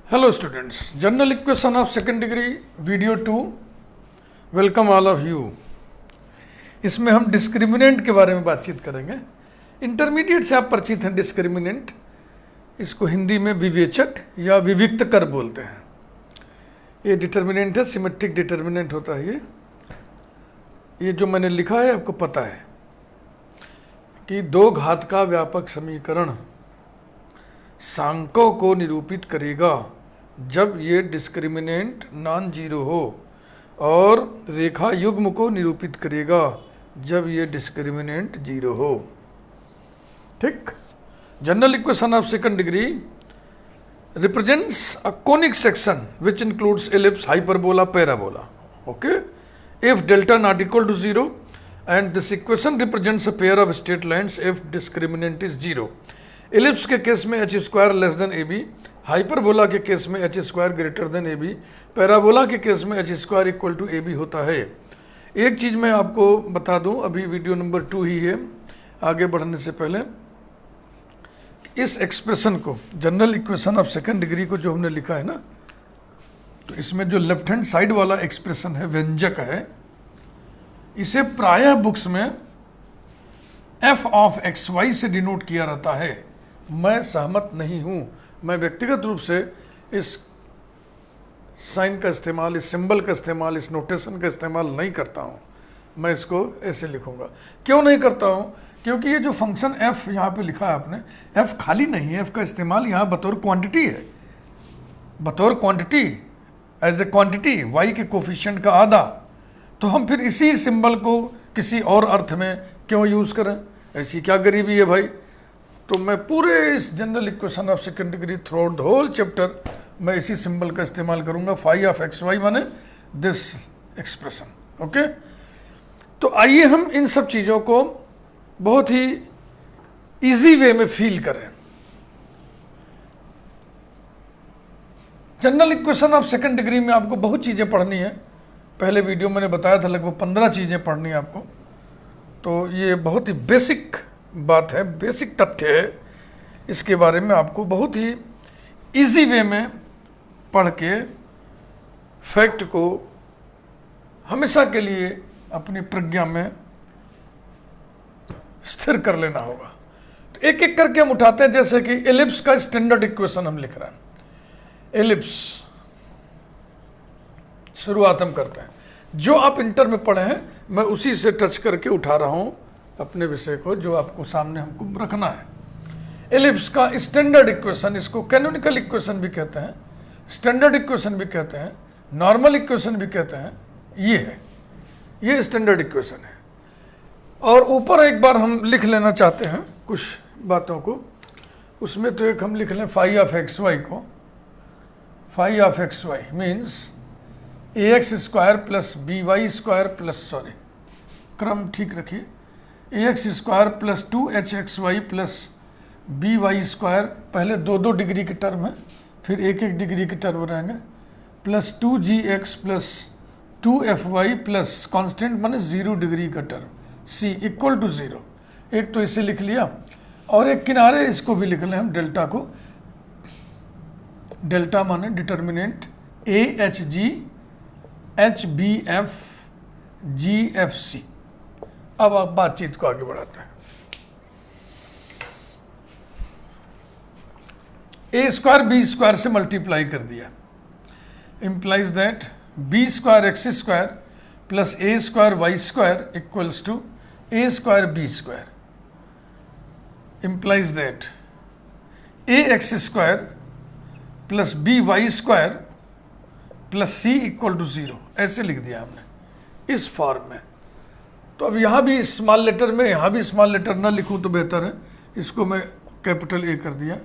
Hello students, general equation of second degree video 2, welcome all of you। इसमें हम discriminant के बारे में बातचीत करेंगे। इंटरमीडिएट से आप परिचित हैं डिस्क्रिमिनेंट, इसको हिंदी में विवेचक या विविक्त कर बोलते हैं। ये डिटर्मिनेंट है, सिमेट्रिक डिटर्मिनेंट होता है। ये जो मैंने लिखा है आपको पता है कि दो घात का व्यापक समीकरण सांकों को निरूपित करेगा जब ये डिस्क्रिमिनेंट नॉन जीरो हो, और रेखा युग्म को निरूपित करेगा जब ये डिस्क्रिमिनेंट जीरो हो। ठीक। General equation of second degree represents a conic section which includes ellipse, hyperbola, parabola. Okay, if delta not equal to zero and this equation represents a pair of straight lines if discriminant is zero. Ellipse के case में H square less than A B, hyperbola के case में H square greater than A B, parabola के case में H square equal to A B होता है। एक चीज़ मैं आपको बता दूं, अभी वीडियो नंबर 2 ही है, आगे बढ़ने से पहले इस एक्सप्रेशन को, general equation of second degree को जो हमने लिखा है ना, तो इसमें जो लेफ्ट हैंड साइड वाला एक्सप्रेशन है, व्यंजक है, इसे प्रायः बुक्स में एफ ऑफ एक्स वाई से डिनोट किया रहता है। मैं सहमत नहीं हूं। मैं व्यक्तिगत रूप से इस साइन का इस्तेमाल, इस सिंबल का इस्तेमाल, इस नोटेशन का इस्तेमाल नहीं करता हूं। मैं इसको ऐसे लिखूंगा। क्यों नहीं करता हूं? क्योंकि ये जो फंक्शन एफ यहाँ पे लिखा है आपने, एफ खाली नहीं है, एफ का इस्तेमाल यहाँ बतौर क्वांटिटी है, बतौर quantity, as a quantity, Y के कोफिशिएंट का आधा। तो हम फिर इसी सिंबल को किसी और अर्थ में क्यों यूज़ करें? ऐसी क्या गरीबी है भाई? तो मैं पूरे इस general equation of second degree throughout the whole chapter मैं इसी सिंबल का इस्तेमाल करूंगा। फाई ऑफ एक्स वाई माने दिस एक्सप्रेशन। ओके, तो आइए हम इन सब चीज़ों को बहुत ही इजी वे में फील करें। General equation of second degree में आपको बहुत चीज़ें पढ़नी है। पहले वीडियो मैंने बताया था लगभग 15 चीज़ें पढ़नी है आपको। तो ये बहुत ही बेसिक बात है, बेसिक तथ्य है। इसके बारे में आपको बहुत ही इजी वे में पढ़ के फैक्ट को हमेशा के लिए अपनी प्रज्ञा में स्थिर कर लेना होगा। तो एक एक करके हम उठाते हैं, जैसे कि एलिप्स का स्टैंडर्ड इक्वेशन हम लिख रहे हैं। एलिप्स शुरुआत हम करते हैं, जो आप इंटर में पढ़े हैं मैं उसी से टच करके उठा रहा हूं अपने विषय को, जो आपको सामने हमको रखना है। एलिप्स का स्टैंडर्ड इक्वेशन, इसको कैनोनिकल इक्वेशन भी कहते हैं, स्टैंडर्ड इक्वेशन भी कहते हैं, नॉर्मल इक्वेशन भी कहते हैं। ये है, ये स्टैंडर्ड इक्वेशन है। और ऊपर एक बार हम लिख लेना चाहते हैं कुछ बातों को। उसमें तो एक हम लिख लें फाई ऑफ एक्स वाई को। Phi of x y means a x square plus B Y square plus, sorry क्रम ठीक रखिए, a x square plus 2hxy plus B Y square, पहले 2-2 डिग्री के टर्म है, फिर 1-1 डिग्री के टर्म रहेंगे, plus 2gx plus 2fy plus constant माने 0 डिग्री का टर्म c इक्वल टू 0। एक तो इसे लिख लिया, और एक किनारे इसको भी लिख लें हम, डेल्टा को। डेल्टा माने डिटर्मिनेंट AHG HBF GFC। अब आप बातचीत को आगे बढ़ाते हैं। ए स्क्वायर बी स्क्वायर से मल्टीप्लाई कर दिया, implies that B square x square plus A square Y square equals to A square B square, implies that A x square plus B Y square plus C equal to 0। ऐसे लिख दिया हमने इस form में। तो अब यहाँ भी स्मॉल लेटर में, यहाँ भी स्मॉल लेटर ना लिखूँ तो बेहतर है। इसको मैं कैपिटल ए कर दिया,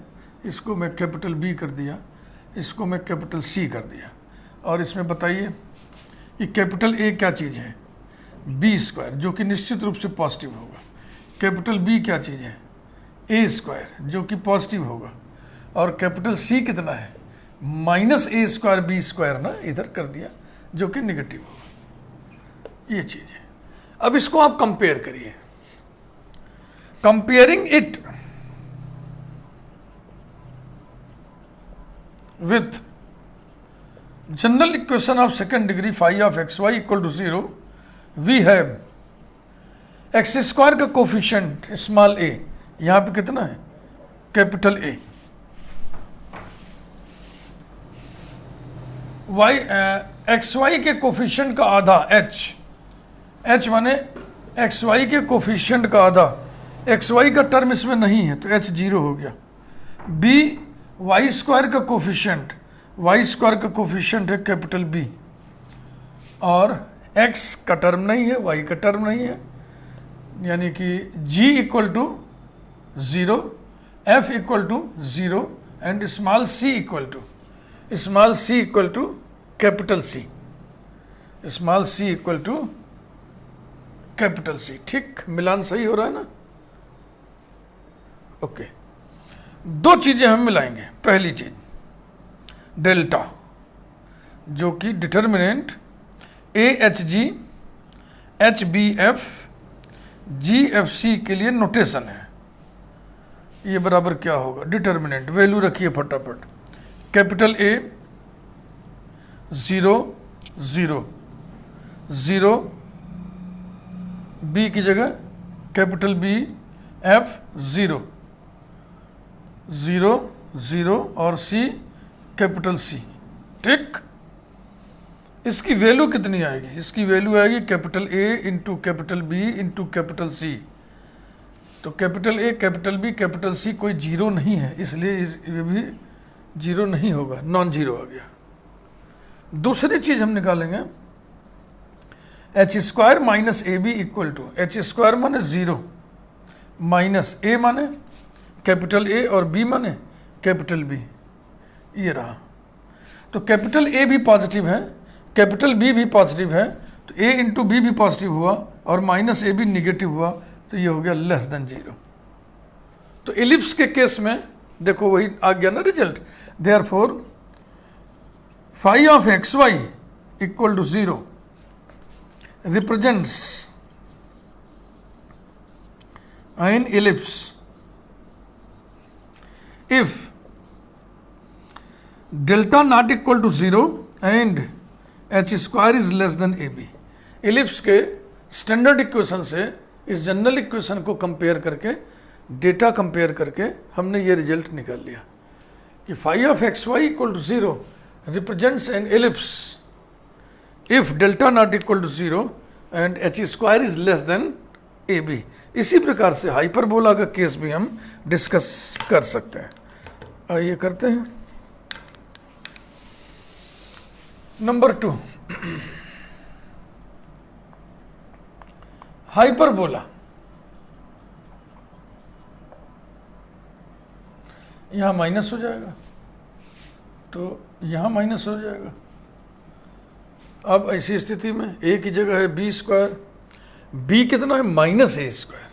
इसको मैं कैपिटल बी कर दिया, इसको मैं कैपिटल सी कर दिया। और इसमें बताइए कि कैपिटल ए क्या चीज़ है? बी स्क्वायर, जो कि निश्चित रूप से पॉजिटिव होगा। कैपिटल बी क्या चीज़ है? ए स्क्वायर, जो कि पॉजिटिव होगा। और कैपिटल सी कितना है? Minus a square B square ना, इधर कर दिया, जो कि निगेटिव होगा। ये चीज़ है। अब इसको आप कंपेयर करिए। Comparing it with general equation of second degree phi of x Y equal to 0, we have X square का कोफिशिएंट स्मॉल ए, यहाँ पे कितना है capital A, Y X Y के कोफिशिएंट का आधा एच माने एक्स वाई के कोफिशिएंट का आधा, एक्स वाई का टर्म इसमें नहीं है तो एच 0 हो गया। बी वाई स्क्वायर का कोफिशिएंट, वाई स्क्वायर का कोफिशिएंट है कैपिटल बी, और एक्स का टर्म नहीं है, वाई का टर्म नहीं है, यानी कि g equal to 0, f equal to 0 and small c equal to capital C, small c equal to capital C। ठीक, मिलान सही हो रहा है ना? ओके, दो चीजें हम मिलाएंगे। पहली चीज डेल्टा, जो कि डिटर्मिनेंट AHG HBF GFC के लिए नोटेशन है। ये बराबर क्या होगा? डिटर्मिनेंट वैल्यू रखिए फटाफट। कैपिटल A 0 0 0, B की जगह कैपिटल B F 0 0 0 और C कैपिटल C। ठीक, इसकी वैल्यू कितनी आएगी? इसकी वैल्यू आएगी capital A into capital B into capital C। तो capital A capital B capital C कोई जीरो नहीं है, इसलिए ये भी जीरो नहीं होगा, नॉन जीरो आ गया। दूसरी चीज हम निकालेंगे H square minus A B equal to, H square माने 0 माइनस ए माने कैपिटल A और B माने कैपिटल B। ये रहा, तो कैपिटल A भी पॉजिटिव है, कैपिटल B भी पॉजिटिव है, तो A इंटू बी भी पॉजिटिव हुआ और माइनस ए भी निगेटिव हुआ, तो ये हो गया लेस देन 0। तो एलिप्स के केस में देखो वही आ गया ना result. Therefore phi of x Y equal to 0 represents an ellipse if delta not equal to 0 and h square is less than ab। Ellipse के स्टैंडर्ड इक्वेशन से इस जनरल इक्वेशन को कंपेयर करके, डेटा कंपेयर करके हमने ये result निकाल लिया कि phi of x Y equal to 0 represents an ellipse if delta not equal to 0 and H square is less than A B. इसी प्रकार से हाइपरबोला का केस भी हम डिस्कस कर सकते हैं। आइए करते हैं। Number 2, hyperbola. यहाँ माइनस हो जाएगा तो यहाँ माइनस हो जाएगा। अब ऐसी स्थिति में a की जगह है b स्क्वायर, b कितना है माइनस ए स्क्वायर,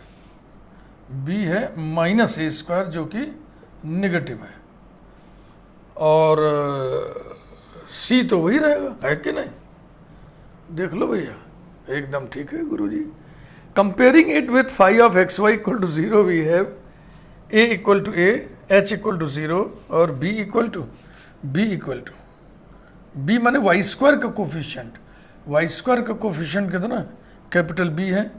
b है माइनस ए स्क्वायर जो कि नेगेटिव है, और c तो वही रहेगा, है कि नहीं? देख लो भैया, एकदम ठीक है गुरुजी। Comparing it with phi of x Y equal to 0 we have a equal to a, h equal to 0 और b इक्वल टू b माने वाई स्क्वायर का कोफिशिएंट, वाई स्क्वायर का कोफिशिएंट कितना कैपिटल B है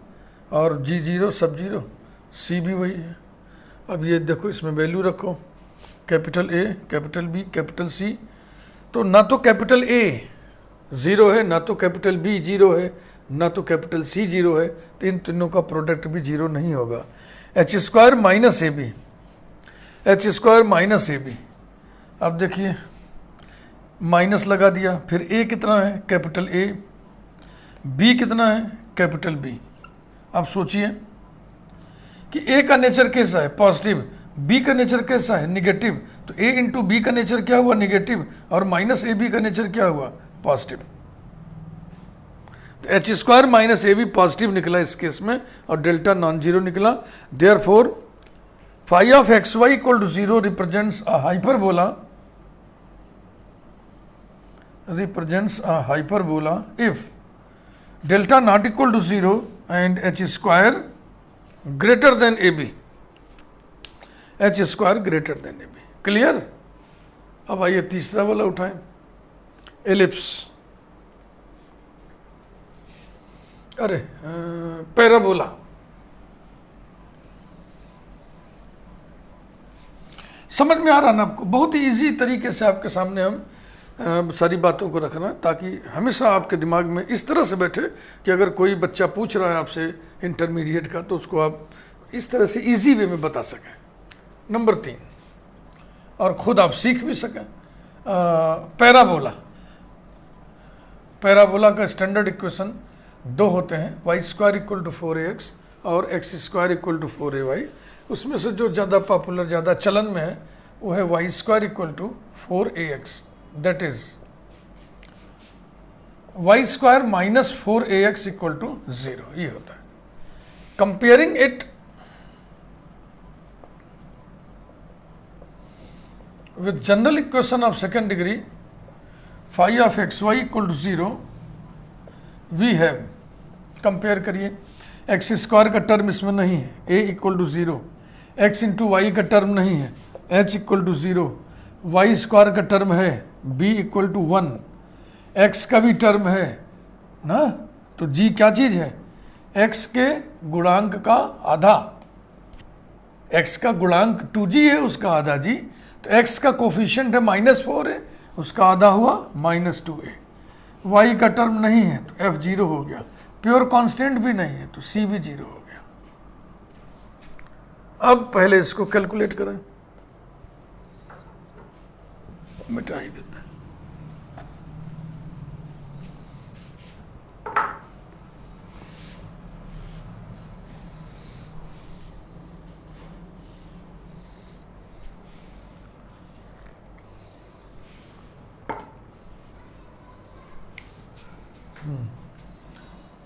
और g 0 सब 0, c भी वही है। अब ये देखो इसमें वैल्यू रखो, capital A capital B capital C, तो ना तो कैपिटल A 0 है, ना तो कैपिटल B 0 है, ना तो कैपिटल C 0 है, तो इन तीनों का प्रोडक्ट भी 0 नहीं होगा। एच स्क्वायर माइनस ए बी, एच स्क्वायर माइनस ए बी। अब देखिए माइनस लगा दिया, फिर a कितना है कैपिटल A, b कितना है कैपिटल B। अब सोचिए कि a का नेचर कैसा है पॉजिटिव, b का नेचर कैसा है निगेटिव, तो a इंटू बी का नेचर क्या हुआ निगेटिव, और माइनस ए बी का नेचर क्या हुआ पॉजिटिव। तो एच स्क्वायर माइनस ए बी पॉजिटिव निकला इस केस में और डेल्टा नॉन जीरो निकला। Therefore phi of x Y equal to 0 represents a hyperbola if delta not equal to 0 and h square greater than ab, h square greater than ab। Clear? अब आइए तीसरा वाला उठाएं। Ellipse, अरे parabola. समझ में आ रहा ना आपको? बहुत ही इजी तरीके से आपके सामने हम सारी बातों को रखना, ताकि हमेशा आपके दिमाग में इस तरह से बैठे कि अगर कोई बच्चा पूछ रहा है आपसे इंटरमीडिएट का, तो उसको आप इस तरह से इजी वे में बता सकें। नंबर 3, और खुद आप सीख भी सकें। पैराबोला, पैराबोला का स्टैंडर्ड इक्वेशन 2 होते हैं, y² = 4ax और x² = 4ay। उसमें से जो ज़्यादा पॉपुलर, ज़्यादा चलन में है वो है y² = 4ax, that is y² - 4ax = 0, ये होता है। Comparing it with general equation of second degree phi of xy = 0, we have, compare करिए, x² का टर्म इसमें नहीं है, a = 0, x × y का टर्म नहीं है, h = 0, y² का टर्म है, b = 1, x का भी टर्म है ना, तो g क्या चीज़ है? x के गुणांक का आधा, x का गुणांक 2g है, उसका आधा g, तो x का कोफिशिएंट है -4 है, उसका आधा हुआ -2a। y का टर्म नहीं है तो f 0 हो गया, प्योर कांस्टेंट भी नहीं है तो c भी 0 हो गया। अब पहले इसको कैलकुलेट करें, मिटा ही देते हैं।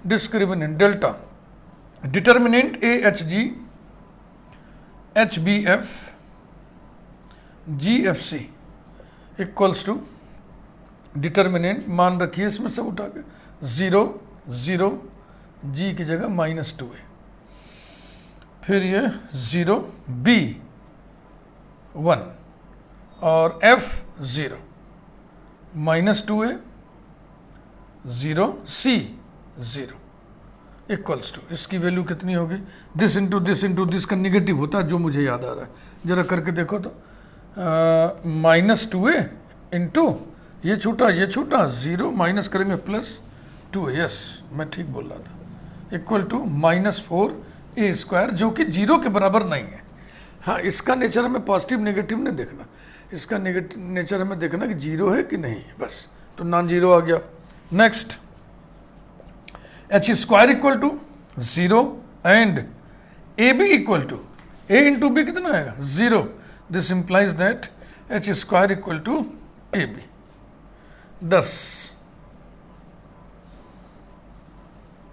Discriminant delta, determinant AHG HBF GFC equals to determinant, मान रखिए इसमें सब उठा के 0 0, G की जगह -2a, फिर ये 0 B 1 और F 0, -2a 0 C 0 equals to, इसकी वैल्यू कितनी होगी? दिस इंटू दिस का निगेटिव होता है, जो मुझे याद आ रहा है, जरा करके देखो तो, -2a इंटू ये छूटा 0 माइनस करेंगे +2a, यस मैं ठीक बोल रहा था, इक्वल टू -4a², जो कि 0 के बराबर नहीं है। हाँ, इसका नेचर हमें पॉजिटिव नेगेटिव नहीं देखना, इसका नेचर हमें देखना कि 0 है कि नहीं, बस, तो नॉन 0 आ गया। Next, h² = 0 and ab = a into b कितना आएगा? 0, this implies that h² = ab। 10,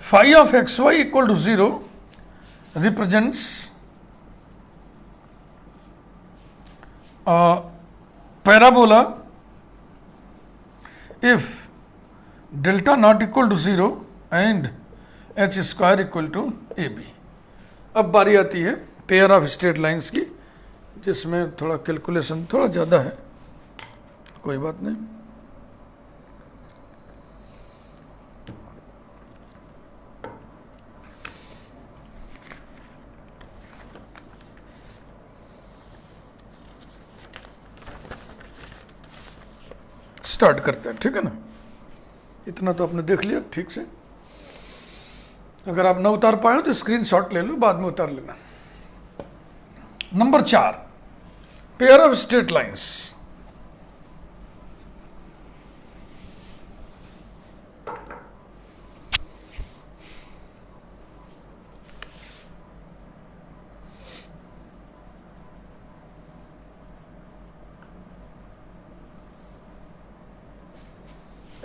phi of xy = 0 represents parabola if delta not equal to 0 and h² = ab। अब बारी आती है पेयर ऑफ स्ट्रेट लाइंस की, जिसमें थोड़ा कैलकुलेशन थोड़ा ज़्यादा है, कोई बात नहीं। स्टार्ट करते हैं, ठीक है ना? इतना तो आपने देख लिया ठीक से। अगर आप न उतार पाए तो स्क्रीनशॉट ले लो, बाद में उतार लेना। Number 4, pair of straight lines.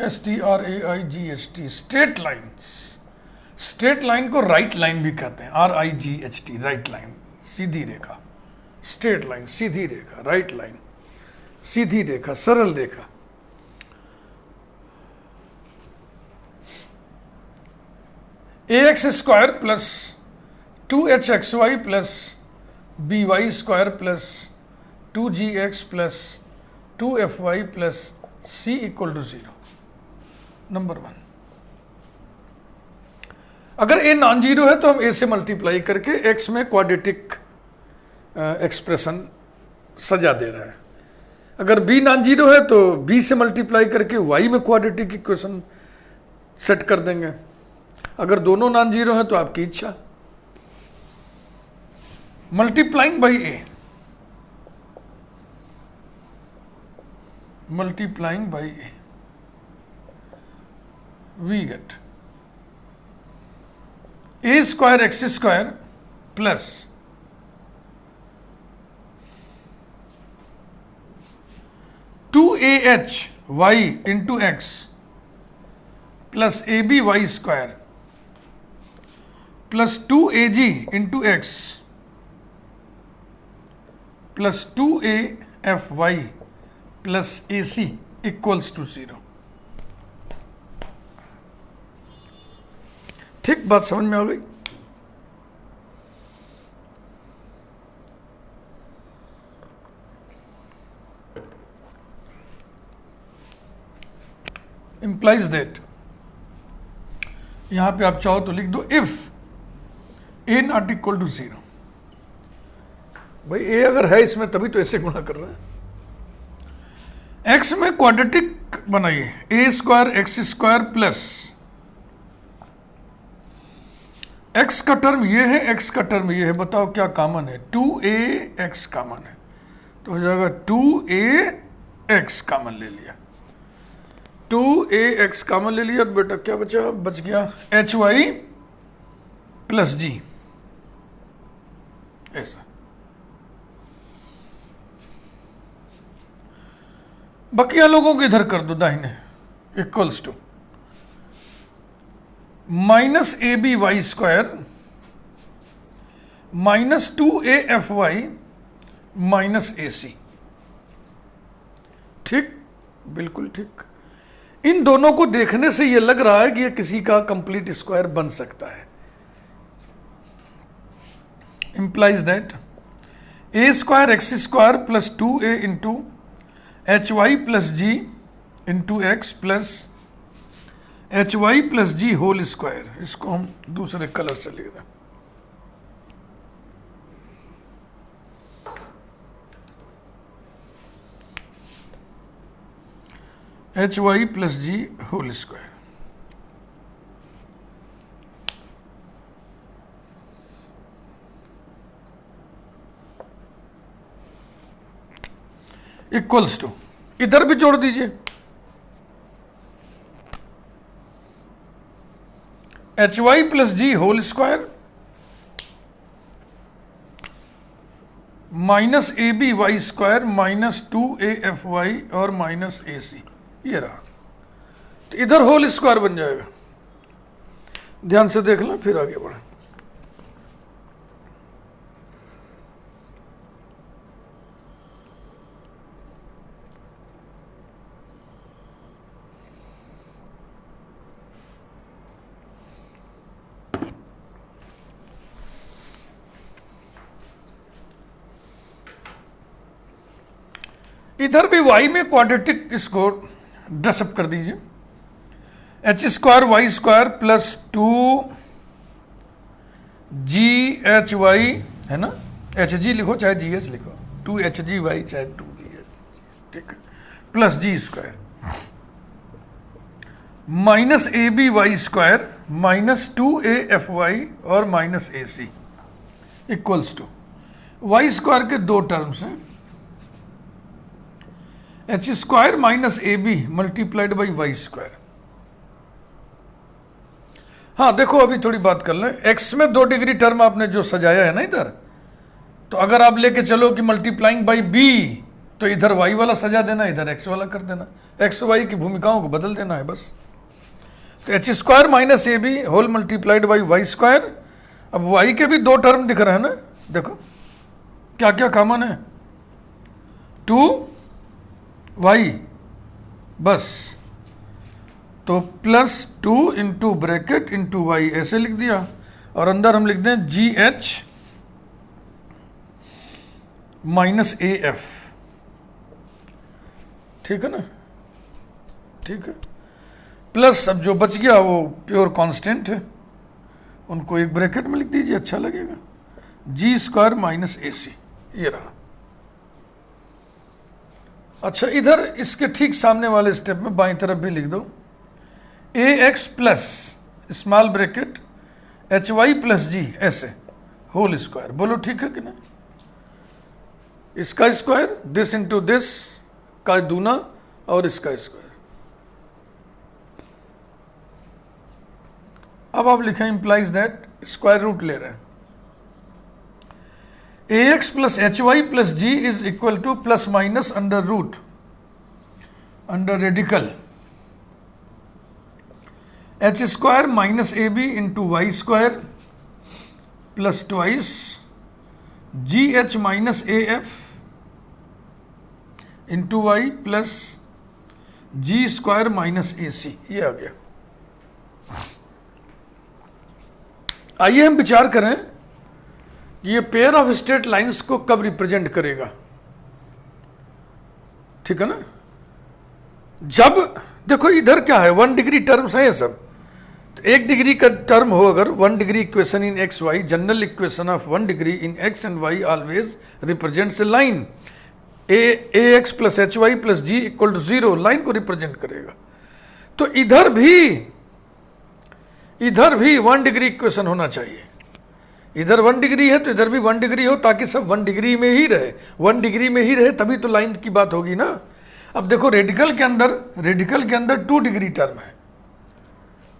STRAIGHT, straight lines. Straight line को राइट लाइन भी कहते हैं, RIGHT, राइट लाइन, सीधी रेखा। स्ट्रेट लाइन, सीधी रेखा, राइट लाइन, सीधी रेखा, सरल रेखा। AX² plus 2HXY plus BY² plus 2GX plus 2FY plus C equal to 0, number 1। अगर A नॉन जीरो है तो हम A से मल्टीप्लाई करके X में क्वाड्रेटिक एक्सप्रेशन सजा दे रहा है। अगर B नॉन जीरो है तो B से मल्टीप्लाई करके Y में क्वाड्रेटिक इक्वेशन सेट कर देंगे। अगर दोनों नॉन जीरो हैं तो आपकी इच्छा। Multiplying by A, multiplying by A, we get A square x square plus 2AH y into x plus AB y square plus 2AG into x plus 2AFy plus AC equals to 0। ठीक, बात समझ में आ गई? Implies that, यहां पे आप चाहो तो लिख दो if A not equal to 0। भाई A अगर है इसमें तभी तो ऐसे गुणा कर रहा है। एक्स में क्वाड्रेटिक बनाइए, a square x square plus x का टर्म ये है, एक्स का टर्म ये है, बताओ क्या कॉमन है? 2AX कॉमन है तो हो जाएगा 2AX कॉमन ले लिया, 2AX कॉमन ले लिया तो बेटा क्या बचा? बच गया HY प्लस G, ऐसा। बकिया लोगों को इधर कर दो दाहिने, equals to minus ABY square minus 2AFY minus AC। ठीक, बिल्कुल ठीक। इन दोनों को देखने से यह लग रहा है कि यह किसी का कंप्लीट स्क्वायर बन सकता है। Implies that A square x square plus 2A into HY plus G into x plus HY plus G whole square. इसको हम दूसरे कलर से ले रहे हैं। HY plus G whole square. Equals to, इधर भी जोड़ दीजिए HY plus G whole square minus ABY square minus 2AFY और माइनस AC, ये रहा। तो इधर होल स्क्वायर बन जाएगा। ध्यान से देख लें फिर आगे बढ़े। इधर भी y में क्वाड्रेटिक इसको ड्रेसअप कर दीजिए, h square Y square plus 2GHY है ना, HG लिखो चाहे GH लिखो, 2HGY चाहे 2GH, ठीक है, plus G square minus ABY square minus 2AFY और minus AC equals to y square के दो टर्म्स हैं, h square minus AB multiplied by y square. हाँ देखो अभी थोड़ी बात कर लें, एक्स में 2 डिग्री टर्म आपने जो सजाया है ना इधर, तो अगर आप लेके चलो कि मल्टीप्लाइंग बाई बी तो इधर वाई वाला सजा देना, इधर एक्स वाला कर देना, एक्स वाई की भूमिकाओं को बदल देना है बस। तो H square minus AB whole multiplied by y square. अब वाई के भी 2 टर्म दिख रहे हैं ना, देखो क्या क्या कॉमन है, 2y बस, तो plus 2 into bracket into y ऐसे लिख दिया, और अंदर हम लिख दें GH माइनस AF, ठीक है ना, ठीक है, प्लस अब जो बच गया वो प्योर कांस्टेंट है, उनको एक ब्रैकेट में लिख दीजिए, अच्छा लगेगा, जी स्क्वायर माइनस ए सी, ये रहा। अच्छा, इधर इसके ठीक सामने वाले स्टेप में बाईं तरफ भी लिख दो, a x plus small bracket h y plus g ऐसे होल स्क्वायर। बोलो ठीक है कि नहीं? इसका स्क्वायर, दिस इंटू दिस का दूना और इसका स्क्वायर। अब आप लिखें इंप्लाइज दैट, स्क्वायर रूट ले रहे हैं, a x plus h y plus g is equal to plus minus under root under radical h square minus A b into y square plus twice g h minus a f into y plus g square minus a c, ये आ गया। आइए हम विचार करें ये pair of straight lines को कब रिप्रेजेंट करेगा। ठीक है ना? जब देखो इधर क्या है, 1 डिग्री टर्म्स है ये सब, तो 1 डिग्री का टर्म हो अगर 1 degree equation in x y, general equation of 1 degree in x and y always represents a line, a x plus h y plus g equal to 0 line को represent करेगा। तो इधर भी 1 डिग्री इक्वेशन होना चाहिए। इधर 1 डिग्री है तो इधर भी 1 डिग्री हो, ताकि सब 1 डिग्री में ही रहे, 1 डिग्री में ही रहे, तभी तो लाइन की बात होगी ना। अब देखो रेडिकल के अंदर 2 डिग्री टर्म है,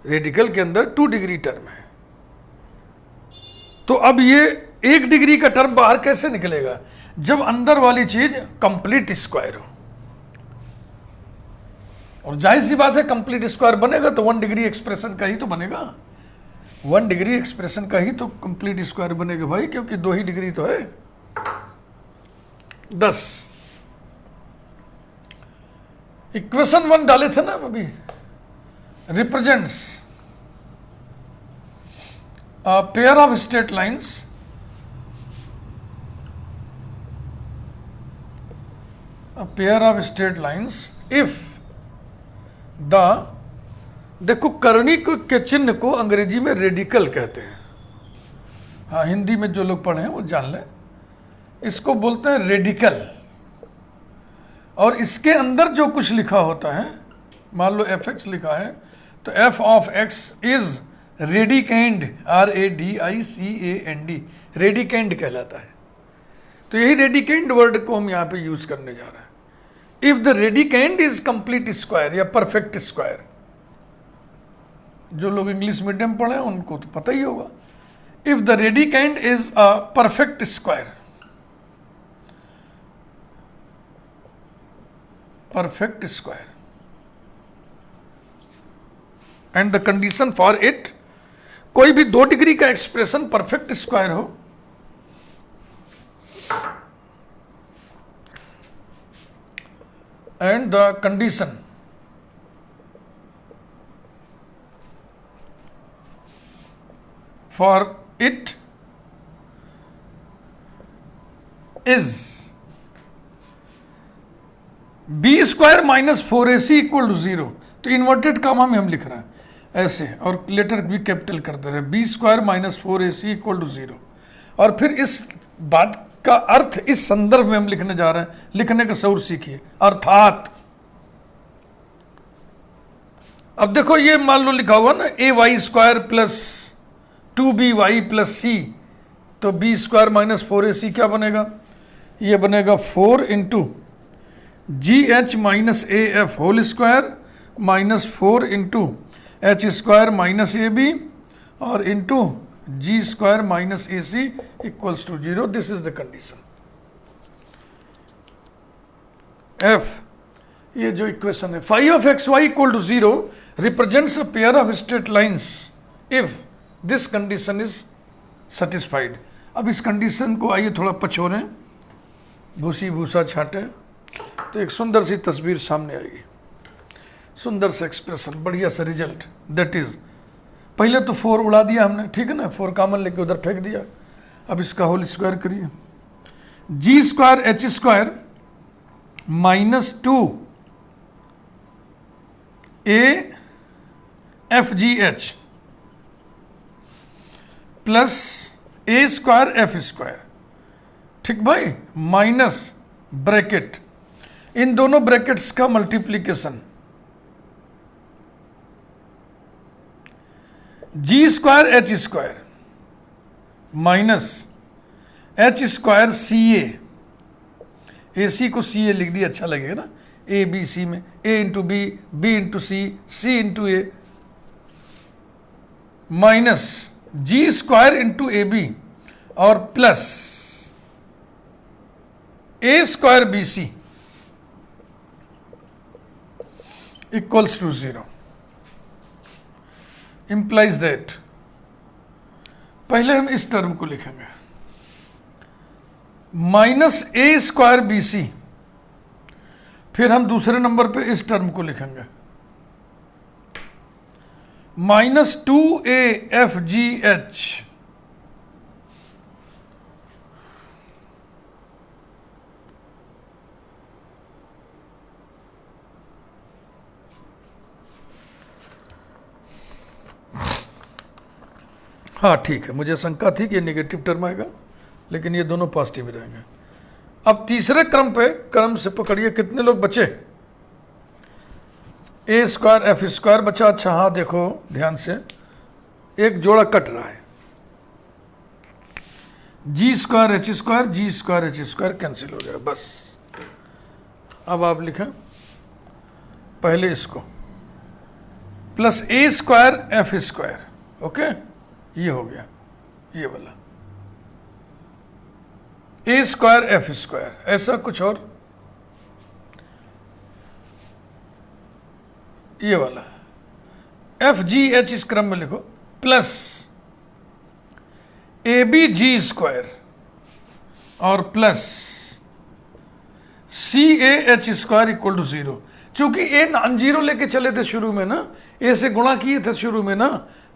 रेडिकल के अंदर 2 डिग्री टर्म है, तो अब ये 1 डिग्री का टर्म बाहर कैसे निकलेगा? जब अंदर वाली चीज कंप्लीट स्क्वायर हो, और जाहिर सी बात है कंप्लीट स्क्वायर बनेगा तो 1 डिग्री एक्सप्रेशन का ही तो बनेगा, 1 डिग्री एक्सप्रेशन का ही तो कंप्लीट स्क्वायर बनेगा भाई, क्योंकि 2 ही डिग्री तो है। 10 इक्वेशन 1 डाले थे ना अभी, represents a pair of straight lines if the, देखो करनी के चिन्ह को अंग्रेजी में रेडिकल कहते हैं, हाँ हिंदी में जो लोग पढ़े हैं वो जान लें, इसको बोलते हैं रेडिकल। और इसके अंदर जो कुछ लिखा होता है, मान लो एफ एक्स लिखा है तो F of x is radicand, RADICAND, radicand कहलाता है। तो यही रेडिकेंड वर्ड को हम यहां पे यूज करने जा रहे हैं। If the radicand is complete square या परफेक्ट स्क्वायर, जो लोग इंग्लिश मीडियम पढ़े हैं उनको तो पता ही होगा, if the radicand is a perfect square, perfect square, and the condition for it, कोई भी 2 डिग्री का एक्सप्रेशन परफेक्ट स्क्वायर हो, and the condition for it is b square minus 4AC equal to 0। तो इन्वर्टेड कामा में हम लिख रहे हैं ऐसे, और लेटर भी कैपिटल कर दे रहे हैं, b square minus 4AC equal to 0। और फिर इस बात का अर्थ इस संदर्भ में हम लिखने जा रहे हैं, लिखने का शौर सीखिए, अर्थात अब देखो ये मान लो लिखा हुआ ना AY square plus 2BY plus C, तो बी स्क्वायर माइनस 4AC क्या बनेगा? ये बनेगा 4 into GH minus AF whole square minus 4 into h square minus AB और into g square minus AC equals to 0। This is the condition. F, ये जो equation है, phi of x Y equal to 0 represents a pair of straight lines if this condition is satisfied. अब इस condition को आइए थोड़ा पछोरें, भूसी भूसा छाटे, तो एक सुंदर सी तस्वीर सामने आएगी, सुंदर सा एक्सप्रेशन, बढ़िया सा रिजल्ट। दैट इज, पहले तो 4 उड़ा दिया हमने, ठीक है ना, 4 कॉमन लेके उधर फेंक दिया। अब इसका होल स्क्वायर करिए, g square h square minus 2 a f g h plus A square f square, ठीक भाई, माइनस ब्रैकेट, इन दोनों ब्रैकेट्स का multiplication, g square h square minus h square c a c को सी ए लिख दिया, अच्छा लगेगा ना, ए बी सी में, a into b, b into c into a, minus g square into a b और plus A square b c equals to 0, implies that, पहले हम इस टर्म को लिखेंगे, minus a square b c, फिर हम दूसरे नंबर पे इस टर्म को लिखेंगे, minus 2a F g H हाँ ठीक है, मुझे शंका थी कि ये नेगेटिव टर्म आएगा, लेकिन ये दोनों पॉजिटिव ही रहेंगे। अब तीसरे क्रम से पकड़िए, कितने लोग बचे, ए स्क्वायर एफ स्क्वायर बचा, अच्छा हाँ देखो ध्यान से, एक जोड़ा कट रहा है, जी स्क्वायर एच स्क्वायर कैंसिल हो जाएगा, बस। अब आप लिखें पहले इसको, प्लस ए स्क्वायर एफ स्क्वायर, ओके, ये हो गया, ये वाला ए स्क्वायर एफ स्क्वायर, ऐसा कुछ और, ये वाला एफ जी एच इस क्रम में लिखो, plus a b g square और plus c a h square equal to 0। चूंकि ए नॉन जीरो लेके चले थे शुरू में ना, ए से गुणा किए थे शुरू में ना,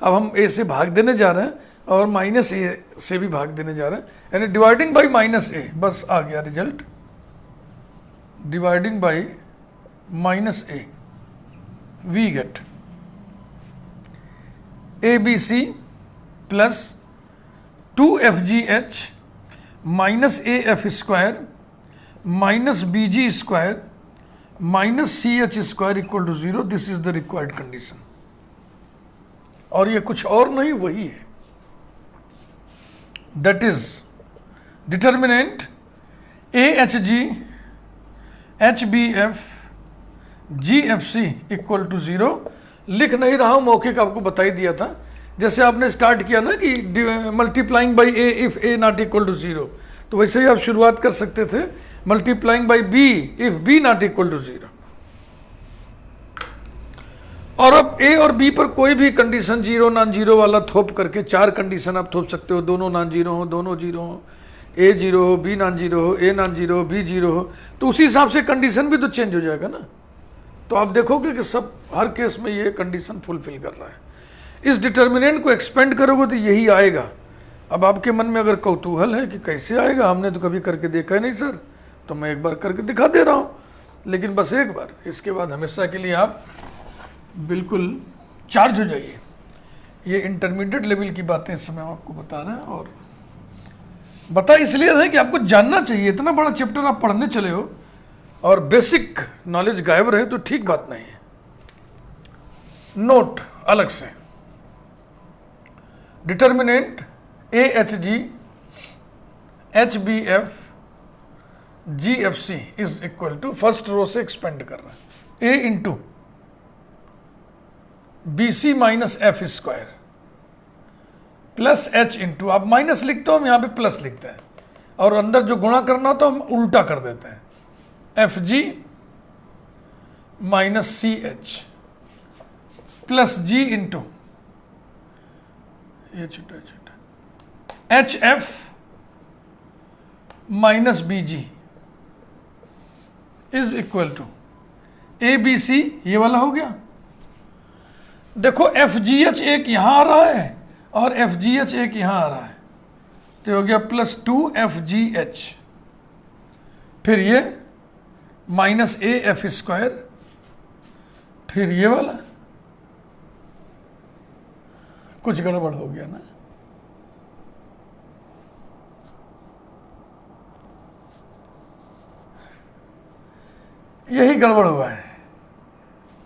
अब हम ए से भाग देने जा रहे हैं और माइनस ए से भी भाग देने जा रहे हैं, यानी डिवाइडिंग बाई माइनस ए, बस आ गया result, dividing by minus a, we get a b c plus 2 f g h minus a f square minus b g square minus c h square equal to 0, this is the required condition. और ये कुछ और नहीं, वही है, that is determinant a h g h b f g f c equal to 0। लिख नहीं रहा हूं, मौखिक आपको बता ही दिया था, जैसे आपने स्टार्ट किया ना कि multiplying by a if a not equal to 0, तो वैसे ही आप शुरुआत कर सकते थे, multiplying by b if b not equal to 0। और अब ए और बी पर कोई भी कंडीशन जीरो नॉन जीरो वाला थोप करके 4 कंडीशन आप थोप सकते हो, दोनों नॉन जीरो हो, दोनों जीरो हो, ए जीरो हो, बी नॉन जीरो हो, ए नॉन जीरो हो, बी जीरो हो, तो उसी हिसाब से कंडीशन भी तो चेंज हो जाएगा ना। तो आप देखोगे कि सब हर केस में ये कंडीशन फुलफिल कर रहा है। इस डिटर्मिनेंट को एक्सपेंड करोगे तो यही आएगा। अब आपके मन में अगर कौतूहल है कि कैसे आएगा, हमने तो कभी करके देखा ही नहीं सर, तो मैं एक बार करके दिखा दे रहा हूँ, लेकिन बस एक बार, इसके बाद हमेशा के लिए आप बिल्कुल चार्ज हो जाइए। ये इंटरमीडिएट लेवल की बातें इस समय आपको बता रहे हैं, और बता इसलिए रहे कि आपको जानना चाहिए। इतना बड़ा चैप्टर आप पढ़ने चले हो और बेसिक नॉलेज गायब रहे तो ठीक बात नहीं है। नोट अलग से, determinant a h g h b f g f c is equal to, first row से एक्सपेंड कर रहा है, a into b c minus f square plus h into, आप माइनस लिखते हो, हम यहां पे प्लस लिखते हैं, और अंदर जो गुणा करना हो तो हम उल्टा कर देते हैं, f g minus c h plus g into ये छोटा छोटा h f minus b g is equal to A b c, ये वाला हो गया। देखो एफ जी एच एक यहां आ रहा है और एफ जी एच एक यहां आ रहा है, तो हो गया प्लस 2 एफ जी एच, फिर ये माइनस ए एफ स्क्वायर, फिर ये वाला कुछ गड़बड़ हो गया ना। यही गड़बड़ हुआ है,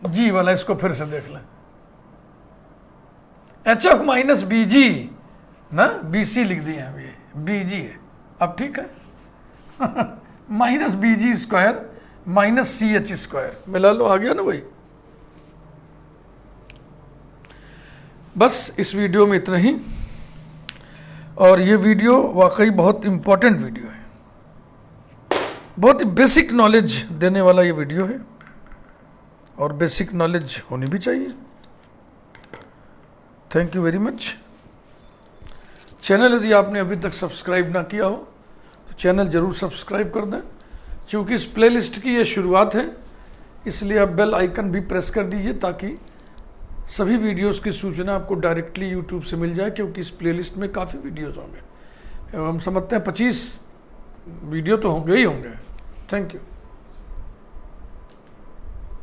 जी वाला, इसको फिर से देख लें। एच ऑफ माइनस बी जी ना, बी सी लिख दिए हैं, ये बी जी है। अब ठीक है minus b g square minus c h square मिला लो, आ गया ना भाई। बस इस वीडियो में इतना ही, और ये वीडियो वाकई बहुत इम्पोर्टेंट वीडियो है, बहुत ही बेसिक नॉलेज देने वाला ये वीडियो है, और बेसिक नॉलेज होनी भी चाहिए। Thank you very much. Channel यदि आपने अभी तक सब्सक्राइब ना किया हो तो चैनल ज़रूर सब्सक्राइब कर दें। क्योंकि इस प्लेलिस्ट की ये शुरुआत है, इसलिए आप बेल आइकन भी प्रेस कर दीजिए ताकि सभी वीडियोस की सूचना आपको डायरेक्टली यूट्यूब से मिल जाए। क्योंकि इस प्लेलिस्ट में काफ़ी वीडियोस होंगे, हम समझते हैं 25 वीडियो तो होंगे ही होंगे। Thank you.